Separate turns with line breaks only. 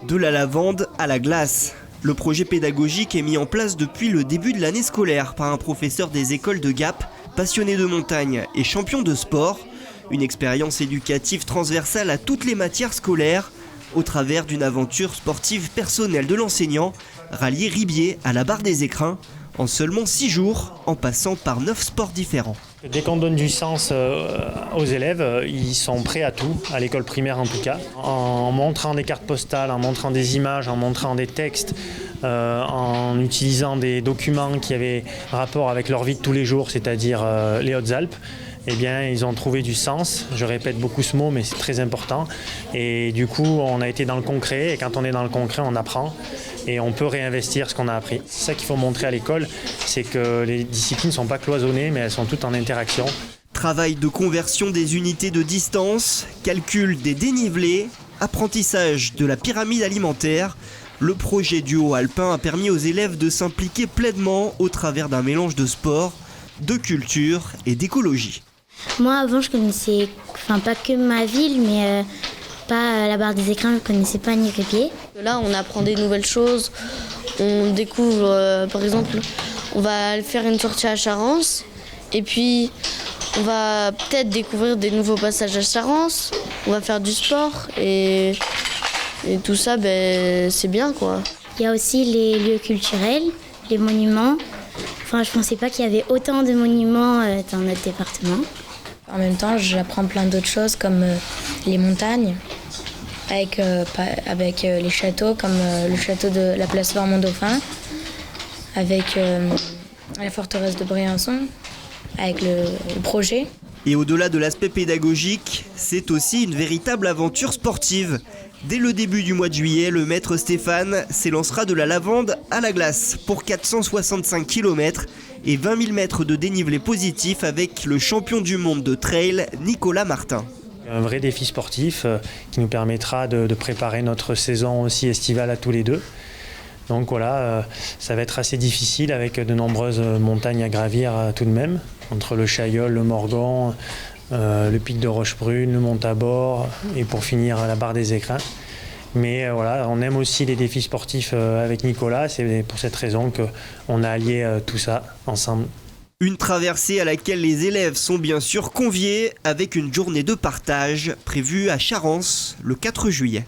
De la lavande à la glace. Le projet pédagogique est mis en place depuis le début de l'année scolaire par un professeur des écoles de Gap, passionné de montagne et champion de sport. Une expérience éducative transversale à toutes les matières scolaires, au travers d'une aventure sportive personnelle de l'enseignant, rallié Ribier à la barre des écrins, en seulement 6 jours, en passant par 9 sports différents.
Dès qu'on donne du sens aux élèves, ils sont prêts à tout, à l'école primaire en tout cas. En montrant des cartes postales, en montrant des images, en montrant des textes, en utilisant des documents qui avaient rapport avec leur vie de tous les jours, c'est-à-dire les Hautes-Alpes, eh bien, ils ont trouvé du sens. Je répète beaucoup ce mot, mais c'est très important. Et du coup, on a été dans le concret. Et quand on est dans le concret, on apprend. Et on peut réinvestir ce qu'on a appris. C'est ça qu'il faut montrer à l'école, c'est que les disciplines ne sont pas cloisonnées, mais elles sont toutes en interaction.
Travail de conversion des unités de distance, calcul des dénivelés, apprentissage de la pyramide alimentaire. Le projet du Haut-Alpin a permis aux élèves de s'impliquer pleinement au travers d'un mélange de sport, de culture et d'écologie.
Moi, avant, je connaissais, pas que ma ville, mais pas la barre des écrins, je ne connaissais pas ni Ribier.
Là, on apprend des nouvelles choses. On découvre, par exemple, on va faire une sortie à Charence. Et puis, on va peut-être découvrir des nouveaux passages à Charence. On va faire du sport. Et tout ça, c'est bien, quoi.
Il y a aussi les lieux culturels, les monuments. Je ne pensais pas qu'il y avait autant de monuments dans notre département.
En même temps, j'apprends plein d'autres choses comme les montagnes, avec les châteaux, comme le château de la place Varmont-Dauphin, avec la forteresse de Briançon, avec le projet.
Et au-delà de l'aspect pédagogique, c'est aussi une véritable aventure sportive. Dès le début du mois de juillet, le maître Stéphane s'élancera de la lavande à la glace pour 465 km et 20 000 mètres de dénivelé positif avec le champion du monde de trail, Nicolas Martin.
Un vrai défi sportif qui nous permettra de préparer notre saison aussi estivale à tous les deux. Donc voilà, ça va être assez difficile avec de nombreuses montagnes à gravir tout de même, entre le Chailleul, le Morgon, le pic de Rochebrune, le Mont Tabor et pour finir la barre des écrins. Mais voilà, on aime aussi les défis sportifs avec Nicolas, c'est pour cette raison qu'on a allié tout ça ensemble.
Une traversée à laquelle les élèves sont bien sûr conviés avec une journée de partage prévue à Charence le 4 juillet.